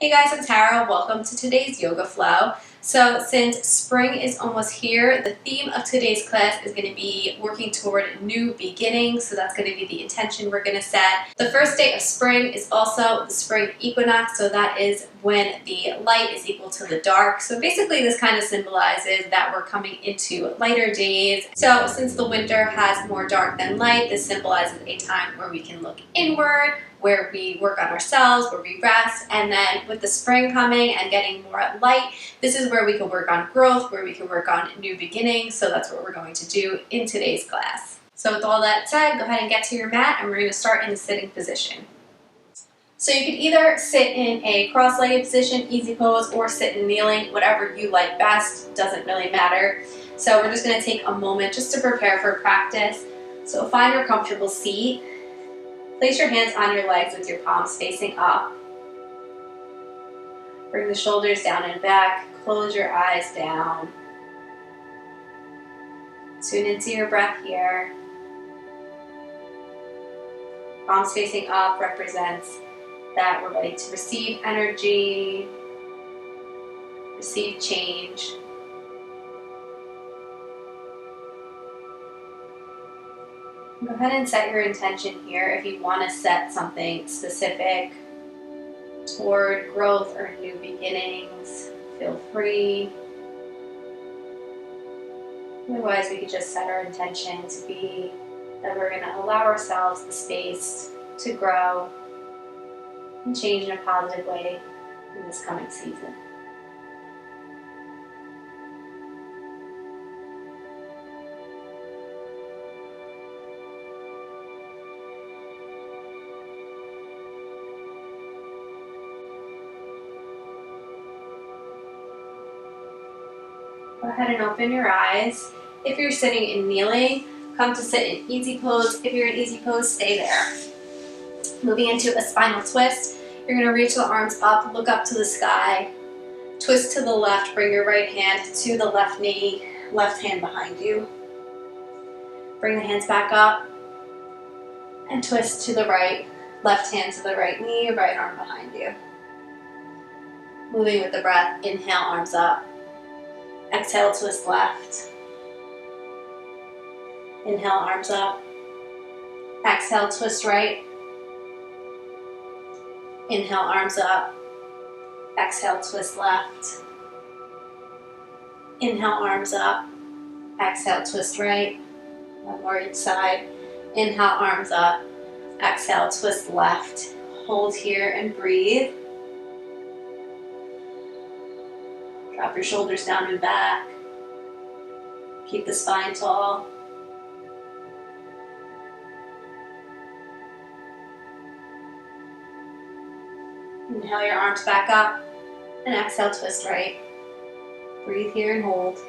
Hey guys, I'm Tara. Welcome to today's yoga flow. So since spring is almost here, the theme of today's class is going to be working toward new beginnings. So that's going to be the intention we're going to set. The first day of spring is also the spring equinox. So that is when the light is equal to the dark. So basically this kind of symbolizes that we're coming into lighter days. So since the winter has more dark than light, this symbolizes a time where we can look inward, where we work on ourselves, where we rest, and then with the spring coming and getting more light, this is where we can work on growth, where we can work on new beginnings. So that's what we're going to do in today's class. So with all that said, go ahead and get to your mat, and we're going to start in the sitting position. So you could either sit in a cross-legged position, easy pose, or sit in kneeling, whatever you like best, doesn't really matter. So we're just going to take a moment just to prepare for practice. So find your comfortable seat. Place your hands on your legs with your palms facing up. Bring the shoulders down and back. Close your eyes down. Tune into your breath here. Palms facing up represents that we're ready to receive energy, receive change. Go ahead and set your intention here. If you want to set something specific toward growth or new beginnings, feel free. Otherwise, we could just set our intention to be that we're going to allow ourselves the space to grow and change in a positive way in this coming season. Go ahead and open your eyes. If you're sitting in kneeling, come to sit in easy pose. If you're in easy pose, stay there. Moving into a spinal twist, you're going to reach the arms up, look up to the sky, twist to the left, bring your right hand to the left knee, left hand behind you. Bring the hands back up and twist to the right, left hand to the right knee, right arm behind you. Moving with the breath, inhale, arms up. Exhale, twist left. Inhale, arms up. Exhale, twist right. Inhale, arms up. Exhale, twist left. Inhale, arms up. Exhale, twist right. One more each side. Inhale, arms up. Exhale, twist left. Hold here and breathe. Drop your shoulders down and back. Keep the spine tall. Inhale your arms back up and exhale, twist right. Breathe here and hold.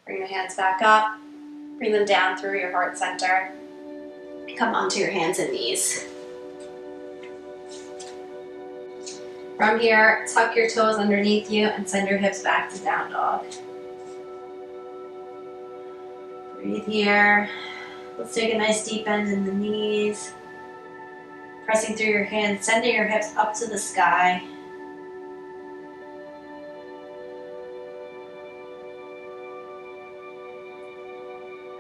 Bring your hands back up. Bring them down through your heart center. Come onto your hands and knees. From here, tuck your toes underneath you and send your hips back to down dog. Breathe here. Let's take a nice deep bend in the knees. Pressing through your hands, sending your hips up to the sky.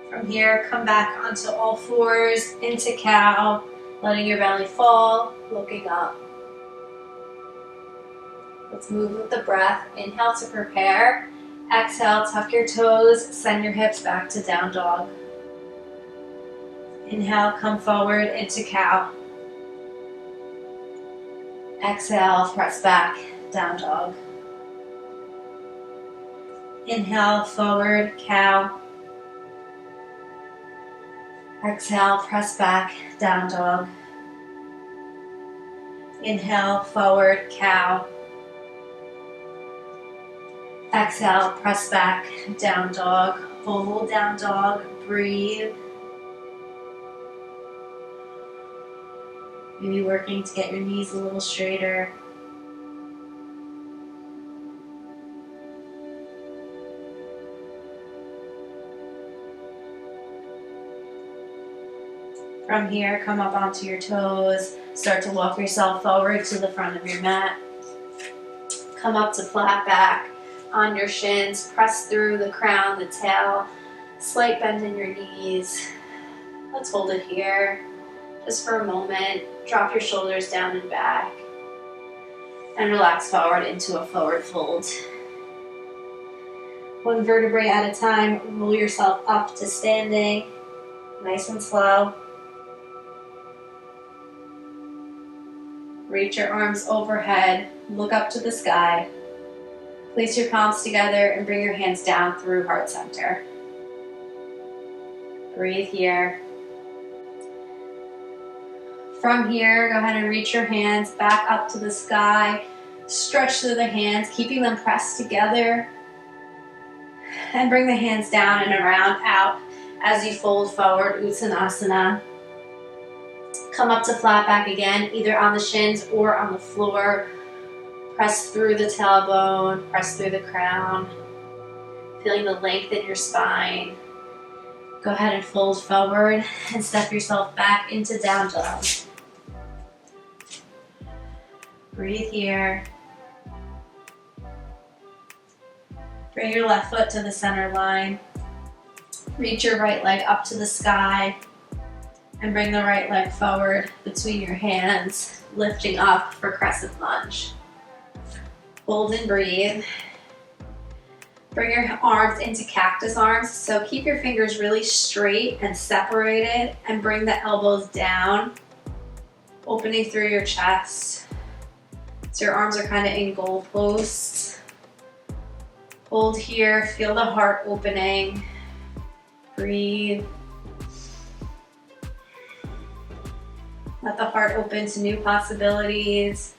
From here, come back onto all fours, into cow, letting your belly fall, looking up. Let's move with the breath. Inhale to prepare. Exhale, tuck your toes, send your hips back to down dog. Inhale, come forward into cow. Exhale, press back, down dog. Inhale, forward, cow. Exhale, press back, down dog. Inhale, forward, cow. Exhale, press back, down dog. Hold down dog, breathe. Maybe working to get your knees a little straighter. From here, come up onto your toes. Start to walk yourself forward to the front of your mat. Come up to flat back on your shins. Press through the crown, the tail. Slight bend in your knees. Let's hold it here just for a moment. Drop your shoulders down and back. And relax forward into a forward fold. One vertebrae at a time, roll yourself up to standing. Nice and slow. Reach your arms overhead, look up to the sky. Place your palms together and bring your hands down through heart center. Breathe here. From here, go ahead and reach your hands back up to the sky. Stretch through the hands, keeping them pressed together. And bring the hands down and around out as you fold forward, Uttanasana. Come up to flat back again, either on the shins or on the floor. Press through the tailbone, press through the crown. Feeling the length in your spine. Go ahead and fold forward and step yourself back into down dog. Breathe here. Bring your left foot to the center line. Reach your right leg up to the sky. And bring the right leg forward between your hands, lifting up for crescent lunge. Hold and breathe. Bring your arms into cactus arms. So keep your fingers really straight and separated and bring the elbows down, opening through your chest. So your arms are kind of in goalposts. Hold here, feel the heart opening. Breathe. Let the heart open to new possibilities.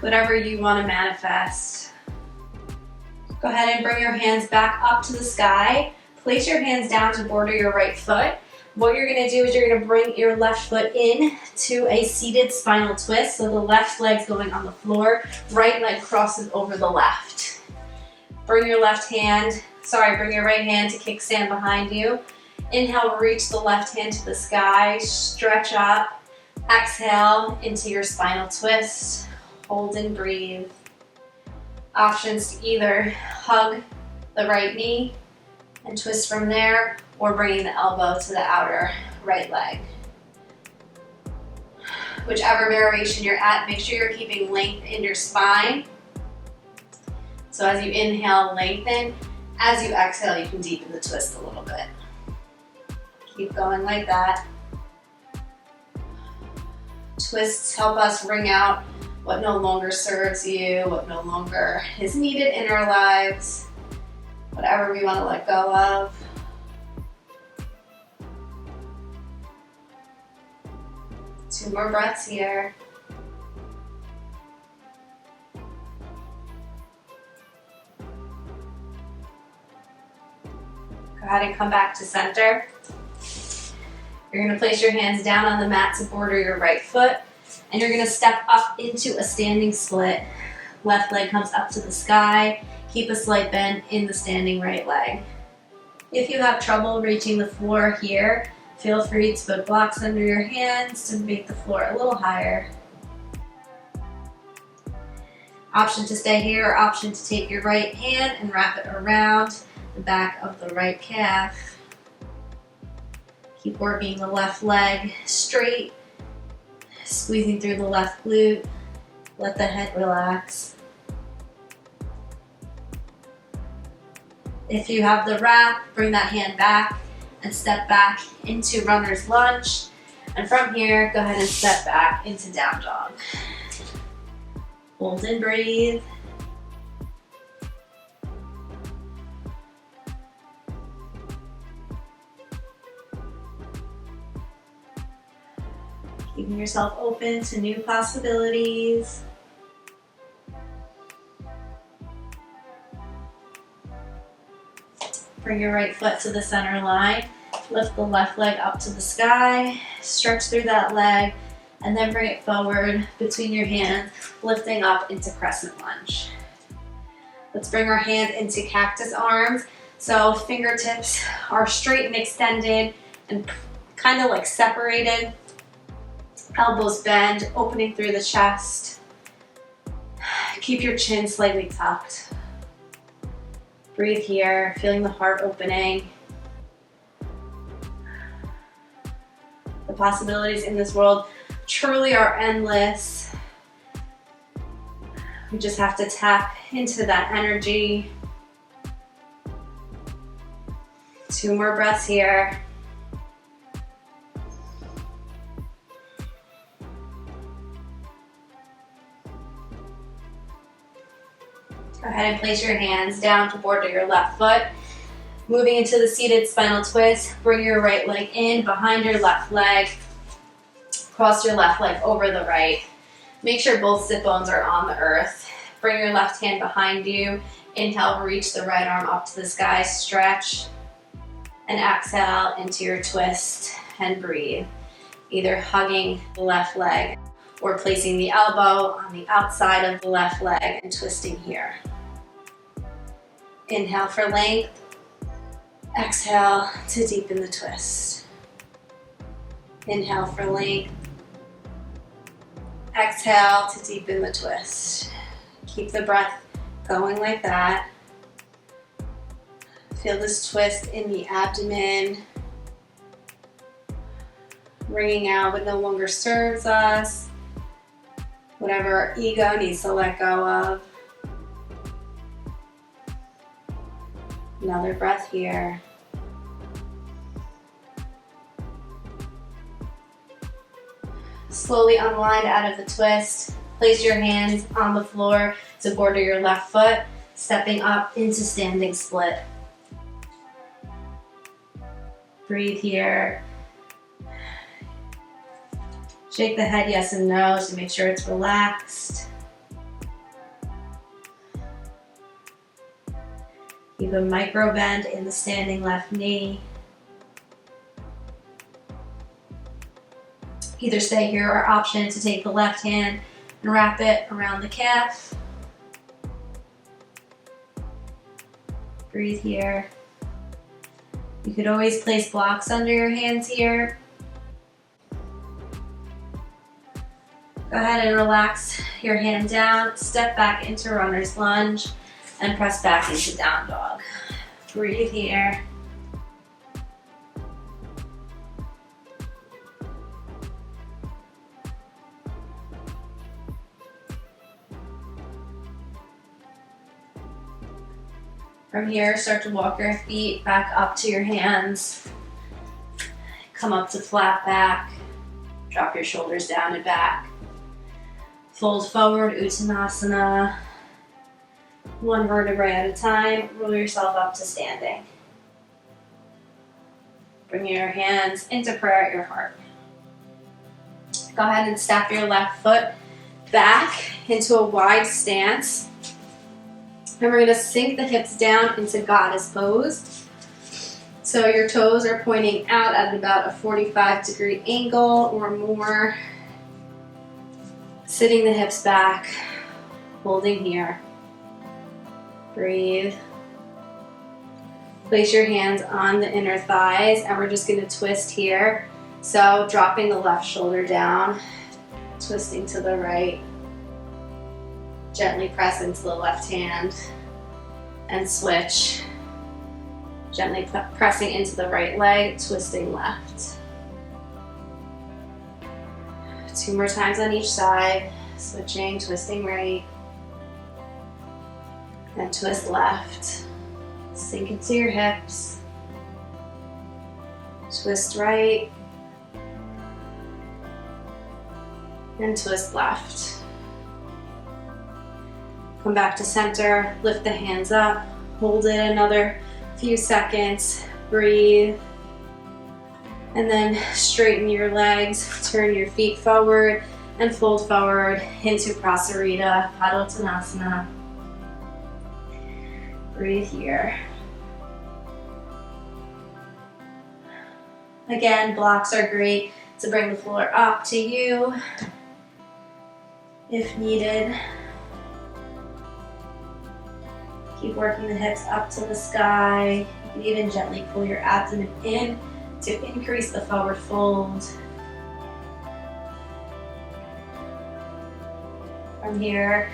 Whatever you want to manifest. Go ahead and bring your hands back up to the sky. Place your hands down to border your right foot. What you're going to do is you're going to bring your left foot in to a seated spinal twist. So the left leg's going on the floor, right leg crosses over the left. Bring your right hand to kickstand behind you. Inhale, reach the left hand to the sky, stretch up. Exhale into your spinal twist. Hold and breathe. Options to either hug the right knee and twist from there, or bringing the elbow to the outer right leg. Whichever variation you're at, make sure you're keeping length in your spine. So as you inhale, lengthen. As you exhale, you can deepen the twist a little bit. Keep going like that. Twists help us wring out what no longer serves you, what no longer is needed in our lives, whatever we want to let go of. Two more breaths here. Go ahead and come back to center. You're going to place your hands down on the mat to border your right foot, and you're going to step up into a standing split. Left leg comes up to the sky. Keep a slight bend in the standing right leg. If you have trouble reaching the floor here, feel free to put blocks under your hands to make the floor a little higher. Option to stay here, or option to take your right hand and wrap it around the back of the right calf. Keep working the left leg straight, squeezing through the left glute. Let the head relax. If you have the wrap, bring that hand back and step back into runner's lunge. And from here, go ahead and step back into down dog. Hold and breathe. Keeping yourself open to new possibilities. Bring your right foot to the center line. Lift the left leg up to the sky. Stretch through that leg, and then bring it forward between your hands, lifting up into crescent lunge. Let's bring our hands into cactus arms. So fingertips are straight and extended, and kind of like separated. Elbows bend, opening through the chest. Keep your chin slightly tucked. Breathe here, feeling the heart opening. The possibilities in this world truly are endless. We just have to tap into that energy. 2 more breaths here. Go ahead and place your hands down to border your left foot. Moving into the seated spinal twist, bring your right leg in behind your left leg. Cross your left leg over the right. Make sure both sit bones are on the earth. Bring your left hand behind you. Inhale, reach the right arm up to the sky, stretch. And exhale into your twist and breathe. Either hugging the left leg or placing the elbow on the outside of the left leg and twisting here. Inhale for length. Exhale to deepen the twist. Inhale for length. Exhale to deepen the twist. Keep the breath going like that. Feel this twist in the abdomen. Wringing out what no longer serves us. Whatever our ego needs to let go of. Another breath here. Slowly unwind out of the twist. Place your hands on the floor to border your left foot, stepping up into standing split. Breathe here. Shake the head yes and no to make sure it's relaxed. Keep a micro bend in the standing left knee. Either stay here or option to take the left hand and wrap it around the calf. Breathe here. You could always place blocks under your hands here. Go ahead and relax your hand down, step back into runner's lunge, and press back into down dog. Breathe here. From here, start to walk your feet back up to your hands. Come up to flat back. Drop your shoulders down and back. Fold forward, Uttanasana. 1 vertebrae at a time. Roll yourself up to standing. Bring your hands into prayer at your heart. Go ahead and step your left foot back into a wide stance. And we're going to sink the hips down into goddess pose. So your toes are pointing out at about a 45-degree angle or more. Sitting the hips back, holding here. Breathe. Place your hands on the inner thighs and we're just going to twist here. So dropping the left shoulder down, twisting to the right. Gently press into the left hand and switch. Gently pressing into the right leg, twisting left. 2 more times on each side. Switching, twisting right. And twist left. Sink into your hips. Twist right. And twist left. Come back to center, lift the hands up, hold it another few seconds, breathe. And then straighten your legs, turn your feet forward and fold forward into Prasarita, Padottanasana. Breathe here. Again, blocks are great to bring the floor up to you if needed. Keep working the hips up to the sky. You can even gently pull your abdomen in to increase the forward fold. From here,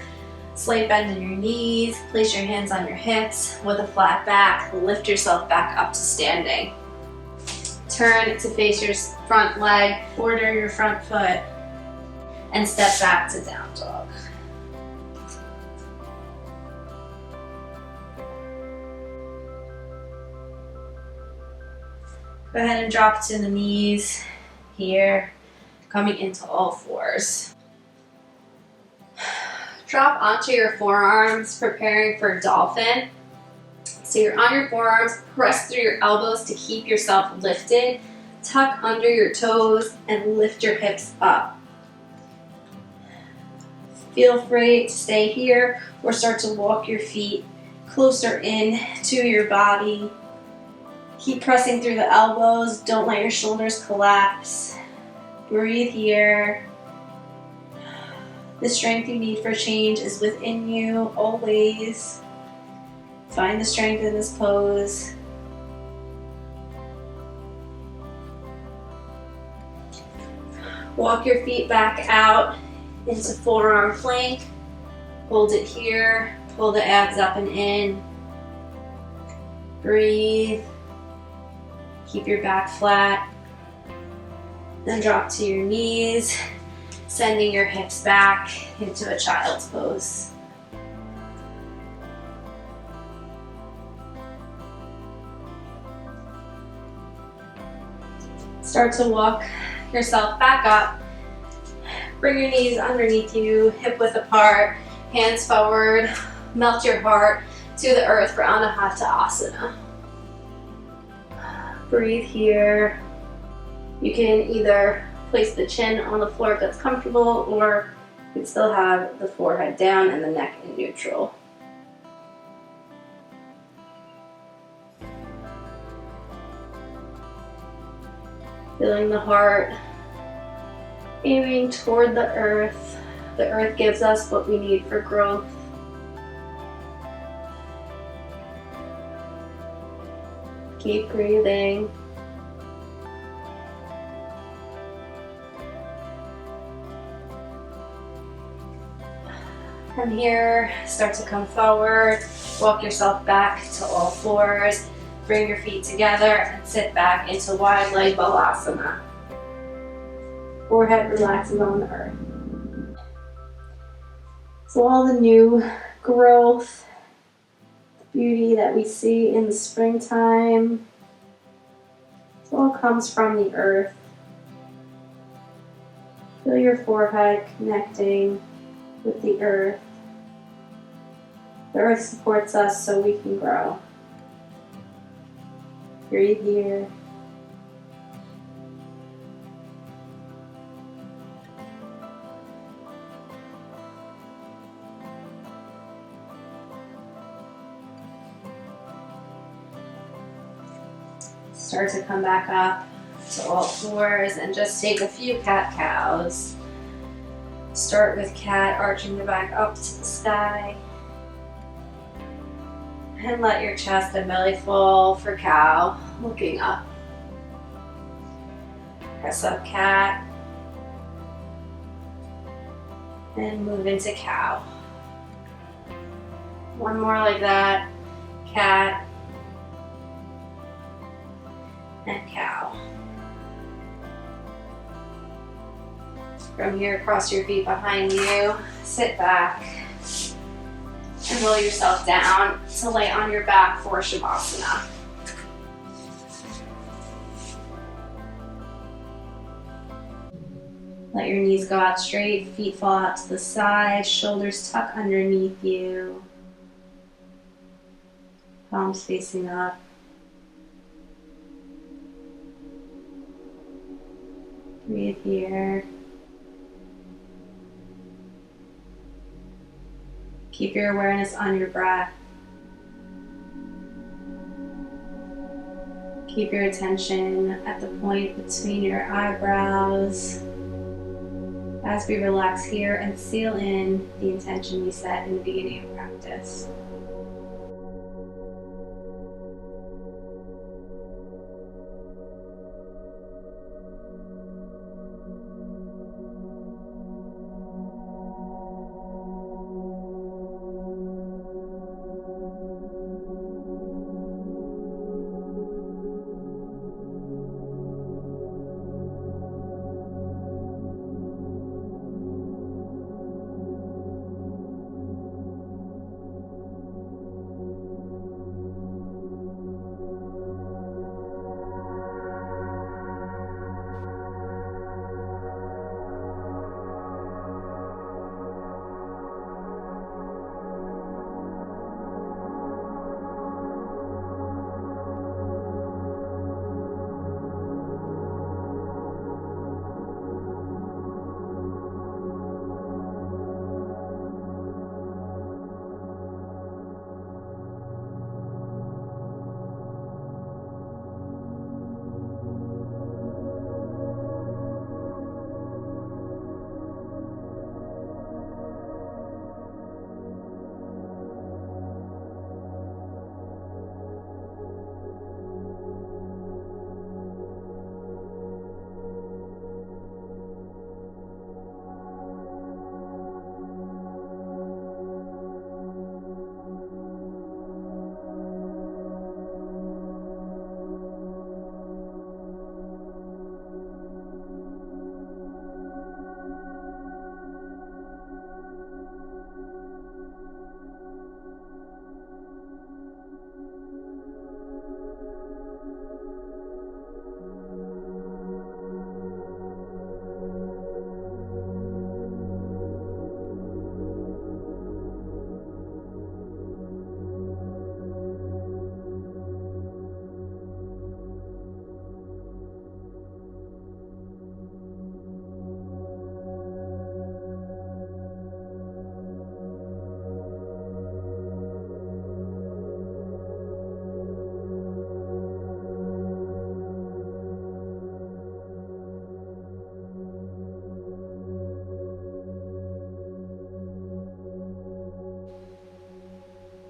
slight bend in your knees, place your hands on your hips with a flat back, lift yourself back up to standing. Turn to face your front leg, order your front foot, and step back to down dog. Go ahead and drop to the knees here, coming into all fours. Drop onto your forearms, preparing for Dolphin. So you're on your forearms, press through your elbows to keep yourself lifted. Tuck under your toes and lift your hips up. Feel free to stay here or start to walk your feet closer in to your body. Keep pressing through the elbows. Don't let your shoulders collapse. Breathe here. The strength you need for change is within you always. Find the strength in this pose. Walk your feet back out into forearm plank. Hold it here. Pull the abs up and in. Breathe. Keep your back flat. Then drop to your knees, sending your hips back into a child's pose. Start to walk yourself back up. Bring your knees underneath you, hip width apart, hands forward. Melt your heart to the earth for Anahata Asana. Breathe here. You can either place the chin on the floor if that's comfortable, or you can still have the forehead down and the neck in neutral. Feeling the heart, aiming toward the earth. The earth gives us what we need for growth. Keep breathing. From here, start to come forward. Walk yourself back to all fours. Bring your feet together and sit back into wide leg balasana. Forehead relaxes on the earth. So all the new growth, beauty that we see in the springtime, it all comes from the earth. Feel your forehead connecting with the earth. The earth supports us so we can grow. Breathe here. Start to come back up to all fours and just take a few cat-cows. Start with cat, arching the back up to the sky. And let your chest and belly fall for cow, looking up. Press up cat. And move into cow. One more like that. Cat. And cow. From here, cross your feet behind you, sit back, and roll yourself down to lay on your back for Savasana. Let your knees go out straight, feet fall out to the side, shoulders tuck underneath you, palms facing up. Breathe here. Keep your awareness on your breath. Keep your attention at the point between your eyebrows as we relax here and seal in the intention we set in the beginning of practice.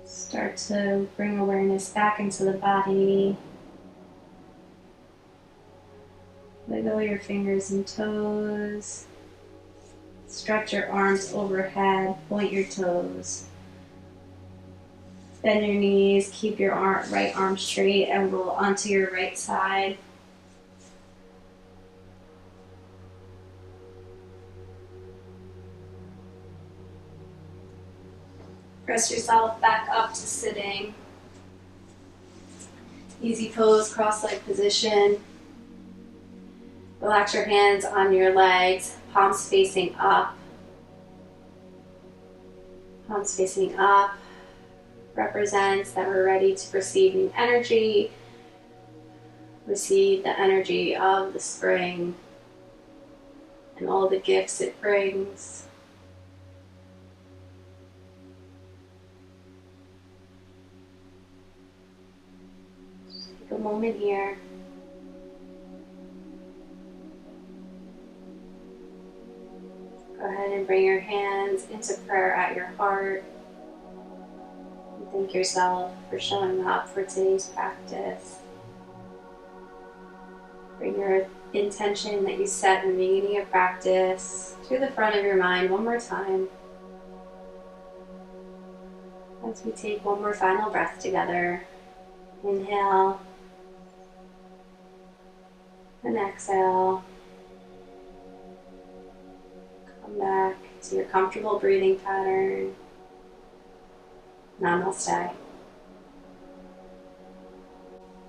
Start to bring awareness back into the body. Wiggle your fingers and toes. Stretch your arms overhead, point your toes. Bend your knees, keep your right arm straight and roll onto your right side. Press yourself back up to sitting. Easy pose, cross-leg position. Relax your hands on your legs, palms facing up. Palms facing up represents that we're ready to receive new energy, receive the energy of the spring and all the gifts it brings. Take a moment here. Go ahead and bring your hands into prayer at your heart. And thank yourself for showing up for today's practice. Bring your intention that you set in the beginning of practice to the front of your mind one more time. As we take one more final breath together. Inhale and exhale. Come back to your comfortable breathing pattern. Namaste.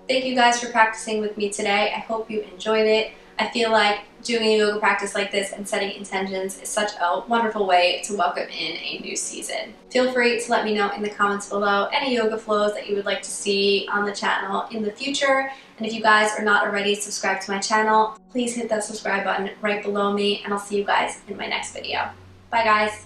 Thank you guys for practicing with me today. I hope you enjoyed it. I feel like doing a yoga practice like this and setting intentions is such a wonderful way to welcome in a new season. Feel free to let me know in the comments below any yoga flows that you would like to see on the channel in the future. And if you guys are not already subscribed to my channel, please hit that subscribe button right below me, and I'll see you guys in my next video. Bye guys.